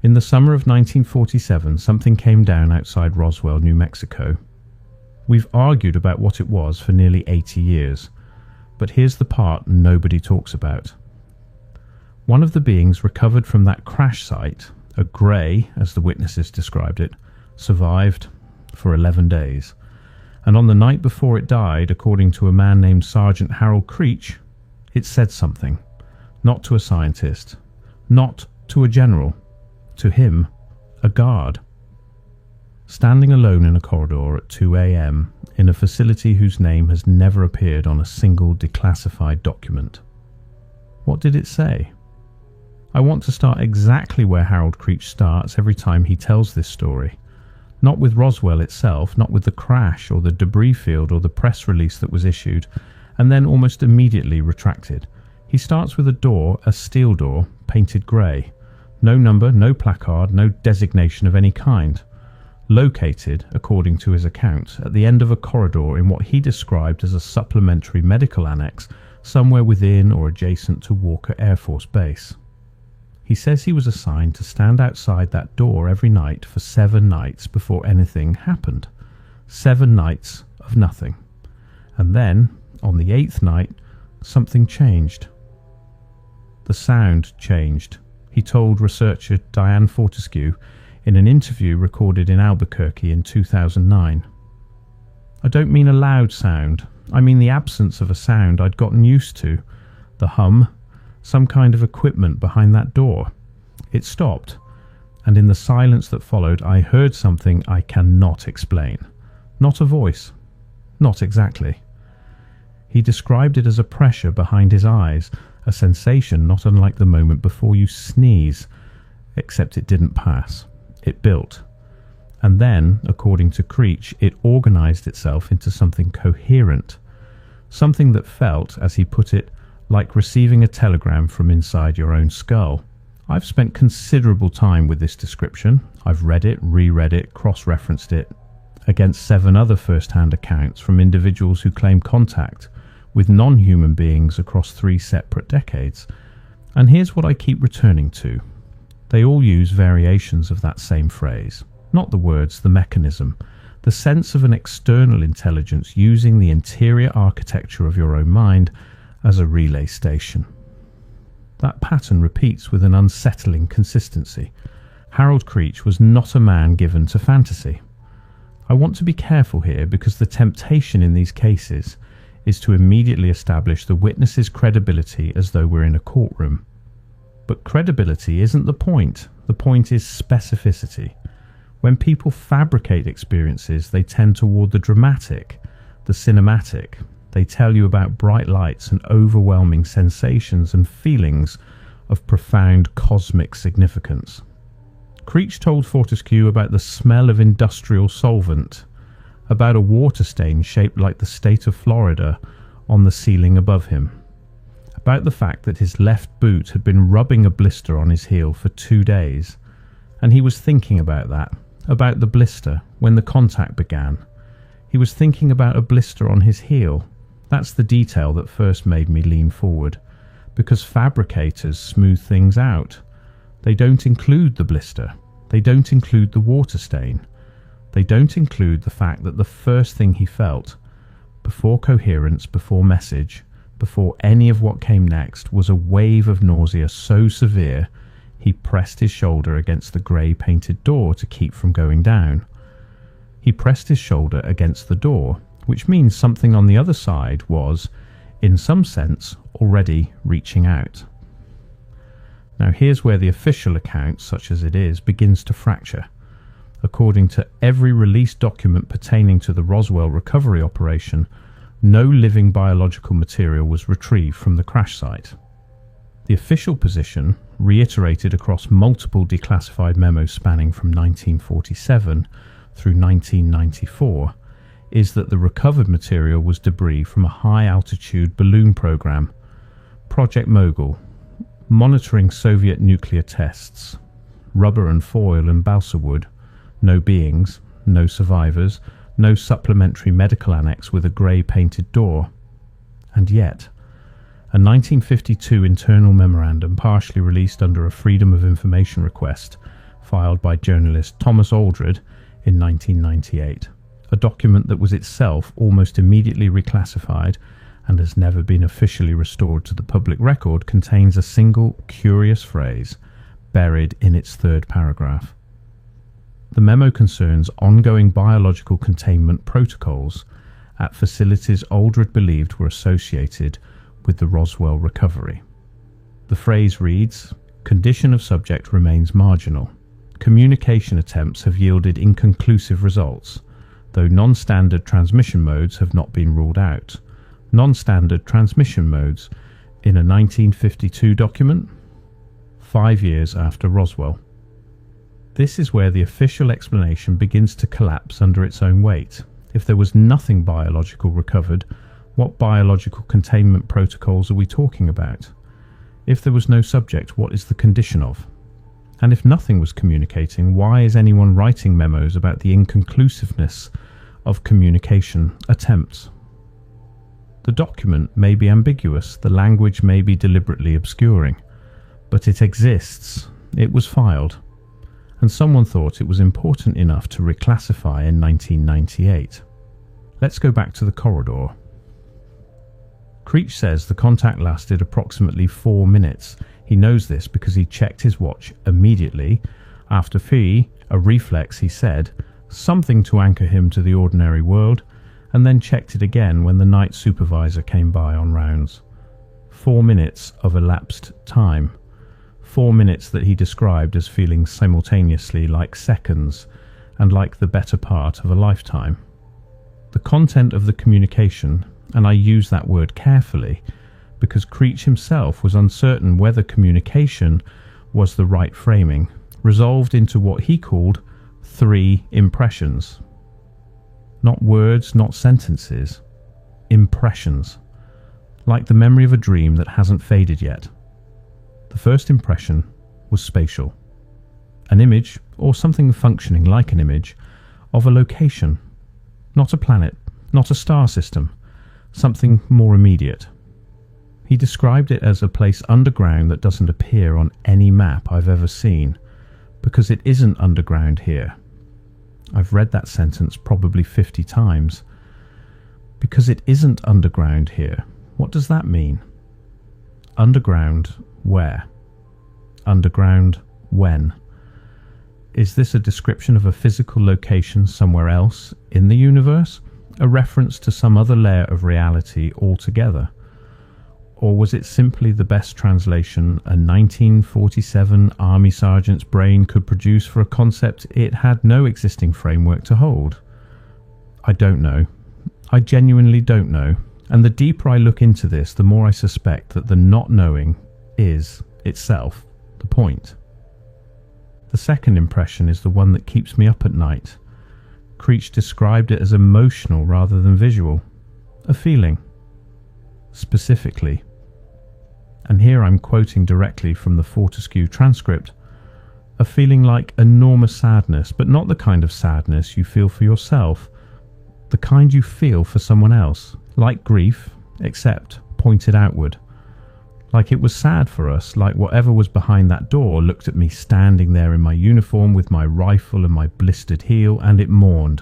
In the summer of 1947, something came down outside Roswell, New Mexico. We've argued about what it was for nearly 80 years, but here's the part nobody talks about. One of the beings recovered from that crash site, a grey, as the witnesses described it, survived for 11 days. And on the night before it died, according to a man named Sergeant Harold Creech, it said something. Not to a scientist, not to a general, to him, a guard. Standing alone in a corridor at 2 a.m. in a facility whose name has never appeared on a single declassified document. What did it say? I want to start exactly where Harold Creech starts every time he tells this story. Not with Roswell itself, not with the crash or the debris field or the press release that was issued, and then almost immediately retracted. He starts with a door, a steel door, painted grey. No number, no placard, no designation of any kind. Located, according to his account, at the end of a corridor in what he described as a supplementary medical annex somewhere within or adjacent to Walker Air Force Base. He says he was assigned to stand outside that door every night for 7 nights before anything happened. 7 nights of nothing. And then, on the 8th night, something changed. The sound changed, he told researcher Diane Fortescue in an interview recorded in Albuquerque in 2009. I don't mean a loud sound, I mean the absence of a sound I'd gotten used to. The hum, some kind of equipment behind that door. It stopped, and in the silence that followed I heard something I cannot explain. Not a voice. Not exactly. He described it as a pressure behind his eyes, a sensation not unlike the moment before you sneeze, except it didn't pass. It built. And then, according to Creech, it organized itself into something coherent. Something that felt, as he put it, like receiving a telegram from inside your own skull. I've spent considerable time with this description. I've read it, reread it, cross-referenced it against 7 other first-hand accounts from individuals who claim contact with non-human beings across 3 separate decades. And here's what I keep returning to. They all use variations of that same phrase. Not the words, the mechanism. The sense of an external intelligence using the interior architecture of your own mind as a relay station. That pattern repeats with an unsettling consistency. Harold Creech was not a man given to fantasy. I want to be careful here because the temptation in these cases is to immediately establish the witness's credibility as though we're in a courtroom. But credibility isn't the point. The point is specificity. When people fabricate experiences, they tend toward the dramatic, the cinematic. They tell you about bright lights and overwhelming sensations and feelings of profound cosmic significance. Creech told Fortescue about the smell of industrial solvent, about a water stain shaped like the state of Florida on the ceiling above him, about the fact that his left boot had been rubbing a blister on his heel for 2 days, and he was thinking about that, about the blister, when the contact began. He was thinking about a blister on his heel. That's the detail that first made me lean forward, because fabricators smooth things out. They don't include the blister. They don't include the water stain. They don't include the fact that the first thing he felt, before coherence, before message, before any of what came next, was a wave of nausea so severe he pressed his shoulder against the grey painted door to keep from going down. He pressed his shoulder against the door, which means something on the other side was, in some sense, already reaching out. Now here's where the official account, such as it is, begins to fracture. According to every released document pertaining to the Roswell recovery operation, no living biological material was retrieved from the crash site. The official position, reiterated across multiple declassified memos spanning from 1947 through 1994, is that the recovered material was debris from a high-altitude balloon program, Project Mogul, monitoring Soviet nuclear tests, rubber and foil and balsa wood, no beings, no survivors, no supplementary medical annex with a grey painted door. And yet, a 1952 internal memorandum partially released under a Freedom of Information request filed by journalist Thomas Aldred in 1998. A document that was itself almost immediately reclassified and has never been officially restored to the public record, contains a single curious phrase buried in its third paragraph. The memo concerns ongoing biological containment protocols at facilities Aldred believed were associated with the Roswell recovery. The phrase reads, "Condition of subject remains marginal. Communication attempts have yielded inconclusive results, though non-standard transmission modes have not been ruled out." Non-standard transmission modes in a 1952 document, 5 years after Roswell. This is where the official explanation begins to collapse under its own weight. If there was nothing biological recovered, what biological containment protocols are we talking about? If there was no subject, what is the condition of? And if nothing was communicating, why is anyone writing memos about the inconclusiveness of communication attempts? The document may be ambiguous, the language may be deliberately obscuring, but it exists, it was filed, and someone thought it was important enough to reclassify in 1998. Let's go back to the corridor. Creech says the contact lasted approximately 4 minutes. He knows this because he checked his watch immediately after a reflex, he said, something to anchor him to the ordinary world, and then checked it again when the night supervisor came by on rounds. 4 minutes of elapsed time. 4 minutes that he described as feeling simultaneously like seconds and like the better part of a lifetime. The content of the communication, and I use that word carefully because Creech himself was uncertain whether communication was the right framing, resolved into what he called 3 impressions. Not words, not sentences. Impressions. Like the memory of a dream that hasn't faded yet. The first impression was spatial. An image, or something functioning like an image, of a location. Not a planet, not a star system. Something more immediate. He described it as a place underground that doesn't appear on any map I've ever seen, because it isn't underground here. I've read that sentence probably 50 times. Because it isn't underground here. What does that mean? Underground where? Underground when? Is this a description of a physical location somewhere else in the universe? A reference to some other layer of reality altogether? Or was it simply the best translation a 1947 army sergeant's brain could produce for a concept it had no existing framework to hold? I don't know. I genuinely don't know. And the deeper I look into this, the more I suspect that the not knowing is, itself, the point. The second impression is the one that keeps me up at night. Creech described it as emotional rather than visual. A feeling. Specifically. And here I'm quoting directly from the Fortescue transcript. A feeling like enormous sadness, but not the kind of sadness you feel for yourself. The kind you feel for someone else. Like grief, except pointed outward. Like it was sad for us, like whatever was behind that door looked at me standing there in my uniform with my rifle and my blistered heel, and it mourned.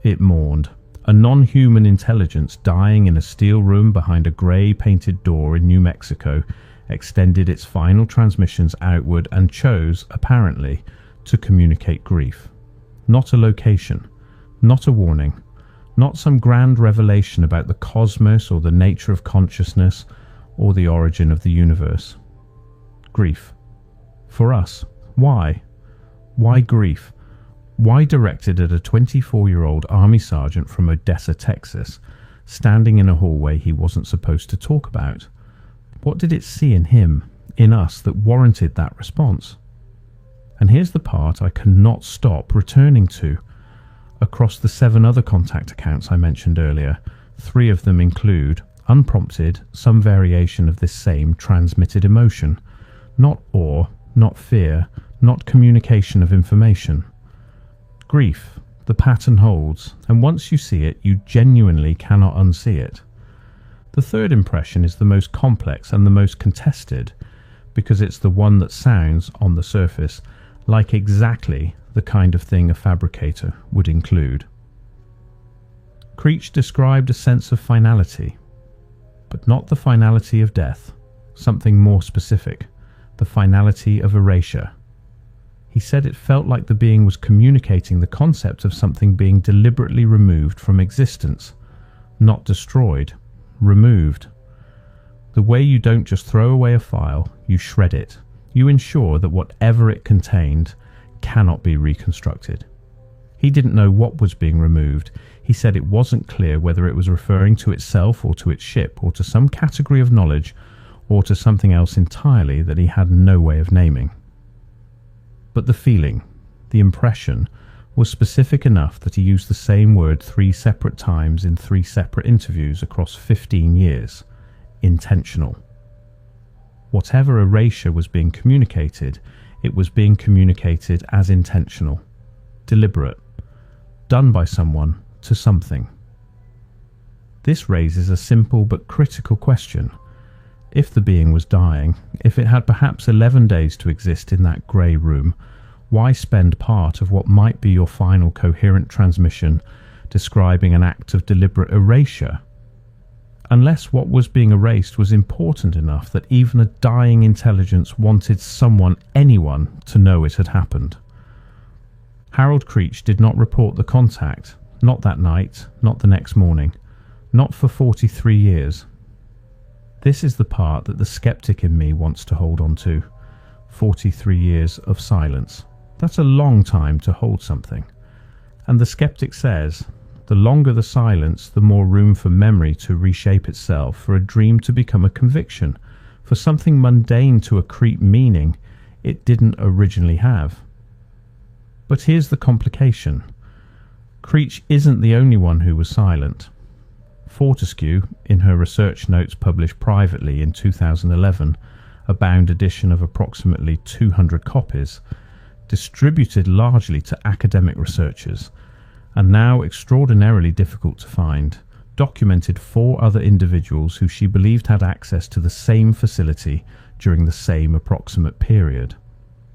It mourned. A non-human intelligence dying in a steel room behind a grey-painted door in New Mexico extended its final transmissions outward and chose, apparently, to communicate grief. Not a location, not a warning, not some grand revelation about the cosmos or the nature of consciousness or the origin of the universe. Grief. For us. Why? Why grief? Why directed at a 24-year-old army sergeant from Odessa, Texas, standing in a hallway he wasn't supposed to talk about? What did it see in him, in us, that warranted that response? And here's the part I cannot stop returning to. Across the 7 other contact accounts I mentioned earlier, 3 of them include, unprompted, some variation of this same transmitted emotion. Not awe, not fear, not communication of information. Grief. The pattern holds, and once you see it, you genuinely cannot unsee it. The third impression is the most complex and the most contested, because it's the one that sounds, on the surface, like exactly the kind of thing a fabricator would include. Creech described a sense of finality, but not the finality of death, something more specific, the finality of erasure. He said it felt like the being was communicating the concept of something being deliberately removed from existence, not destroyed, removed. The way you don't just throw away a file, you shred it. You ensure that whatever it contained cannot be reconstructed. He didn't know what was being removed. He said it wasn't clear whether it was referring to itself or to its ship or to some category of knowledge or to something else entirely that he had no way of naming. But the feeling, the impression, was specific enough that he used the same word 3 separate times in 3 separate interviews across 15 years. Intentional. Whatever erasure was being communicated, it was being communicated as intentional, deliberate, done by someone to something. This raises a simple but critical question. If the being was dying, if it had perhaps 11 days to exist in that grey room, why spend part of what might be your final coherent transmission describing an act of deliberate erasure? Unless what was being erased was important enough that even a dying intelligence wanted someone, anyone, to know it had happened. Harold Creech did not report the contact, not that night, not the next morning, not for 43 years. This is the part that the skeptic in me wants to hold on to. 43 years of silence. That's a long time to hold something. And the skeptic says, the longer the silence, the more room for memory to reshape itself, for a dream to become a conviction, for something mundane to accrete meaning it didn't originally have. But here's the complication. Creech isn't the only one who was silent. Fortescue, in her research notes published privately in 2011, a bound edition of approximately 200 copies, distributed largely to academic researchers, and now extraordinarily difficult to find, documented 4 other individuals who she believed had access to the same facility during the same approximate period.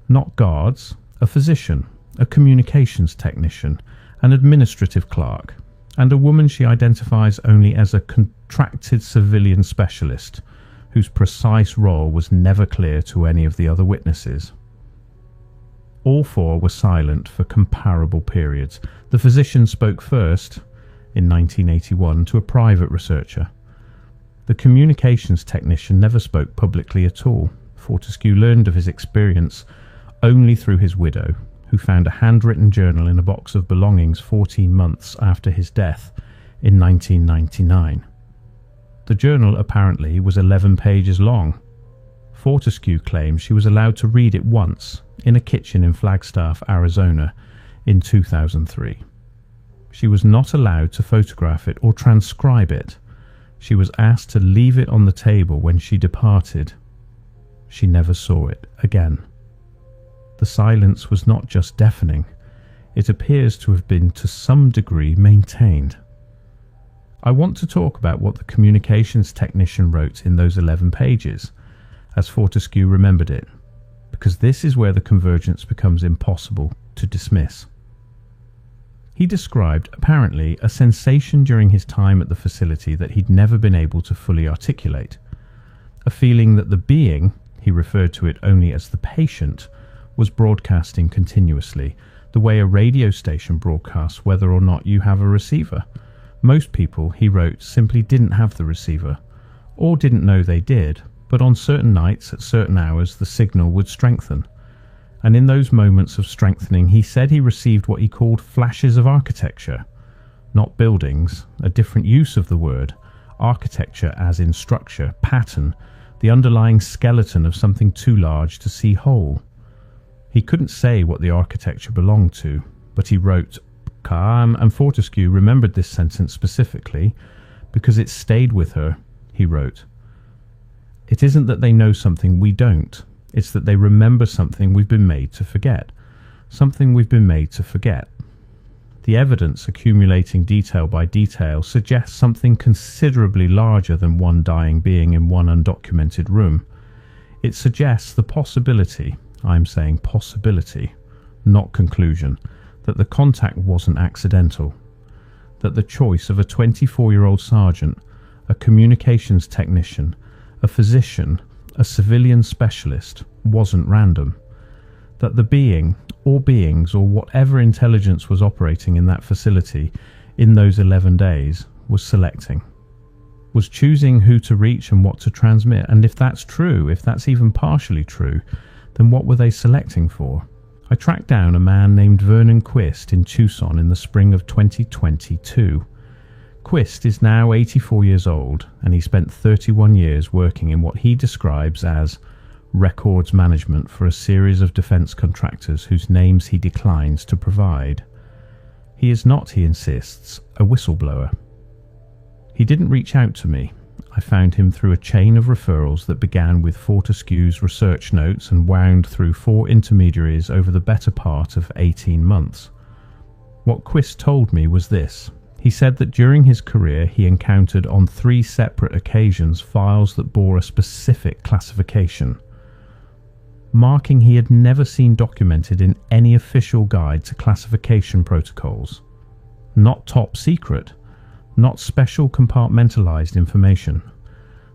Not guards, a physician, a communications technician, an administrative clerk, and a woman she identifies only as a contracted civilian specialist, whose precise role was never clear to any of the other witnesses. All 4 were silent for comparable periods. The physician spoke first, in 1981, to a private researcher. The communications technician never spoke publicly at all. Fortescue learned of his experience only through his widow, who found a handwritten journal in a box of belongings 14 months after his death in 1999. The journal apparently was 11 pages long. Fortescue claims she was allowed to read it once in a kitchen in Flagstaff, Arizona in 2003. She was not allowed to photograph it or transcribe it. She was asked to leave it on the table when she departed. She never saw it again. The silence was not just deafening, it appears to have been to some degree maintained. I want to talk about what the communications technician wrote in those 11 pages, as Fortescue remembered it, because this is where the convergence becomes impossible to dismiss. He described, apparently, a sensation during his time at the facility that he'd never been able to fully articulate. A feeling that the being, he referred to it only as the patient, was broadcasting continuously, the way a radio station broadcasts whether or not you have a receiver. Most people, he wrote, simply didn't have the receiver, or didn't know they did, but on certain nights at certain hours the signal would strengthen. And in those moments of strengthening he said he received what he called flashes of architecture. Not buildings, a different use of the word. Architecture as in structure, pattern, the underlying skeleton of something too large to see whole. He couldn't say what the architecture belonged to, but he wrote, and Fortescue remembered this sentence specifically because it stayed with her. He wrote, "It isn't that they know something we don't, it's that they remember something we've been made to forget. Something we've been made to forget. The evidence accumulating detail by detail suggests something considerably larger than one dying being in one undocumented room. It suggests the possibility, I'm saying possibility, not conclusion, that the contact wasn't accidental, that the choice of a 24-year-old sergeant, a communications technician, a physician, a civilian specialist wasn't random, that the being or beings or whatever intelligence was operating in that facility in those 11 days was selecting, was choosing who to reach and what to transmit. And if that's true, if that's even partially true, then what were they selecting for? I tracked down a man named Vernon Quist in Tucson in the spring of 2022. Quist is now 84 years old, and he spent 31 years working in what he describes as records management for a series of defense contractors whose names he declines to provide. He is not, he insists, a whistleblower. He didn't reach out to me. I found him through a chain of referrals that began with Fortescue's research notes and wound through 4 intermediaries over the better part of 18 months. What Quist told me was this. He said that during his career he encountered on 3 separate occasions files that bore a specific classification, marking he had never seen documented in any official guide to classification protocols. Not top secret, not special compartmentalized information,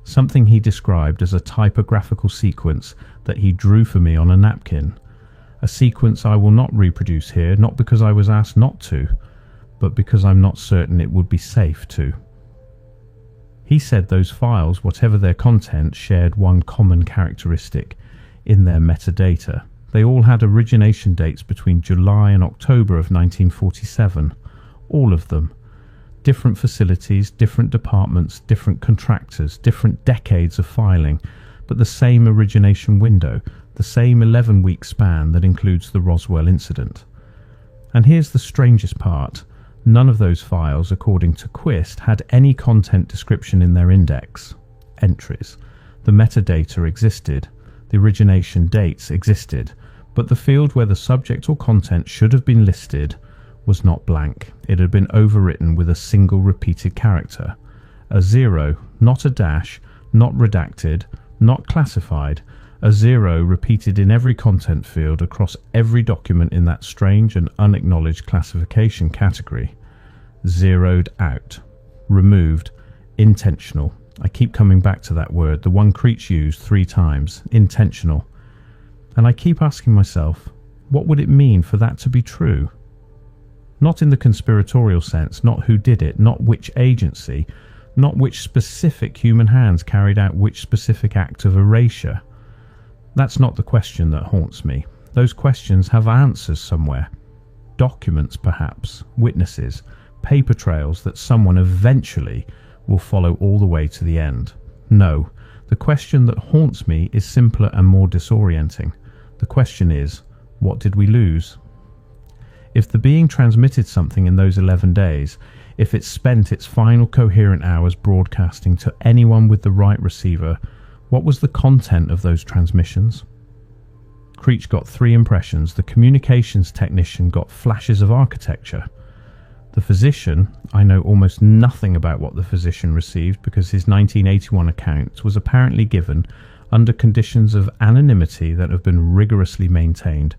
something he described as a typographical sequence that he drew for me on a napkin, a sequence I will not reproduce here, not because I was asked not to, but because I'm not certain it would be safe to. He said those files, whatever their content, shared one common characteristic in their metadata. They all had origination dates between July and October of 1947, all of them. Different facilities, different departments, different contractors, different decades of filing, but the same origination window, the same 11-week span that includes the Roswell incident. And here's the strangest part. None of those files, according to Quist, had any content description in their index entries. The metadata existed, the origination dates existed, but the field where the subject or content should have been listed was not blank. It had been overwritten with a single repeated character. A 0, not a dash, not redacted, not classified. A 0 repeated in every content field across every document in that strange and unacknowledged classification category. Zeroed out. Removed. Intentional. I keep coming back to that word, the one Creech used 3 times. Intentional. And I keep asking myself, what would it mean for that to be true? Not in the conspiratorial sense, not who did it, not which agency, not which specific human hands carried out which specific act of erasure. That's not the question that haunts me. Those questions have answers somewhere. Documents, perhaps, witnesses, paper trails that someone eventually will follow all the way to the end. No, the question that haunts me is simpler and more disorienting. The question is, what did we lose? If the being transmitted something in those 11 days, if it spent its final coherent hours broadcasting to anyone with the right receiver, what was the content of those transmissions? Creech got 3 impressions. The communications technician got flashes of architecture. The physician, I know almost nothing about what the physician received because his 1981 account was apparently given under conditions of anonymity that have been rigorously maintained,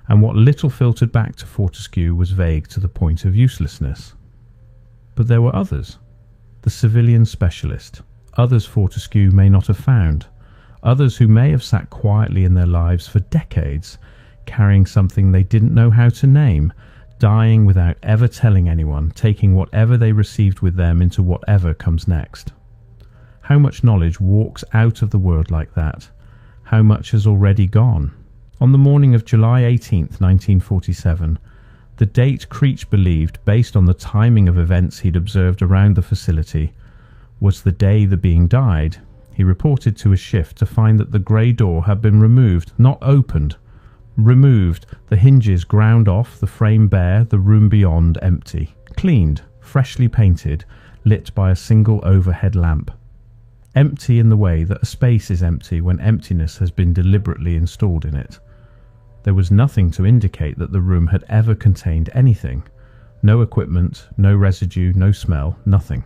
and what little filtered back to Fortescue was vague to the point of uselessness. But there were others. The civilian specialist. Others Fortescue may not have found. Others who may have sat quietly in their lives for decades, carrying something they didn't know how to name, dying without ever telling anyone, taking whatever they received with them into whatever comes next. How much knowledge walks out of the world like that? How much has already gone? On the morning of July 18th, 1947, the date Creech believed, based on the timing of events he'd observed around the facility, was the day the being died. He reported to his shift to find that the grey door had been removed, not opened. Removed, the hinges ground off, the frame bare, the room beyond empty. Cleaned, freshly painted, lit by a single overhead lamp. Empty in the way that a space is empty when emptiness has been deliberately installed in it. There was nothing to indicate that the room had ever contained anything. No equipment, no residue, no smell, nothing.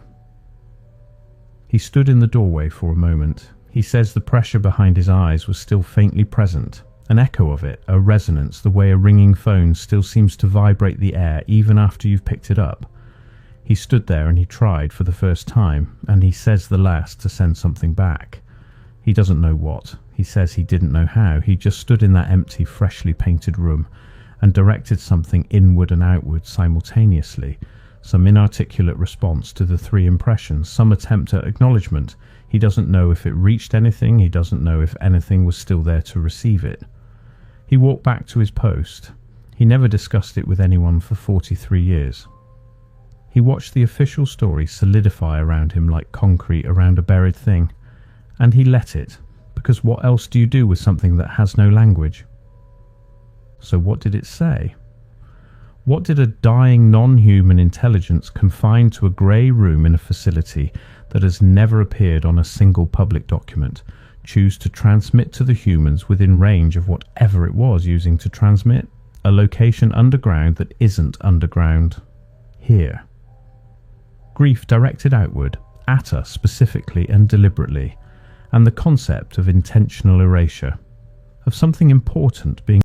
He stood in the doorway for a moment. He says the pressure behind his eyes was still faintly present, An echo of it, a resonance, the way a ringing phone still seems to vibrate the air even after you've picked it up. He stood there and he tried for the first time, and he says the last to send something back. He doesn't know what. He says he didn't know how. He just stood in that empty, freshly painted room and directed something inward and outward simultaneously, some inarticulate response to the three impressions, some attempt at acknowledgement. He doesn't know if it reached anything. He doesn't know if anything was still there to receive it. He walked back to his post. He never discussed it with anyone for 43 years. He watched the official story solidify around him like concrete around a buried thing, and he let it, because what else do you do with something that has no language? So what did it say? What did a dying non-human intelligence confined to a grey room in a facility that has never appeared on a single public document choose to transmit to the humans within range of whatever it was using to transmit? A location underground that isn't underground. Here. Grief directed outward, at us specifically and deliberately, and the concept of intentional erasure, of something important being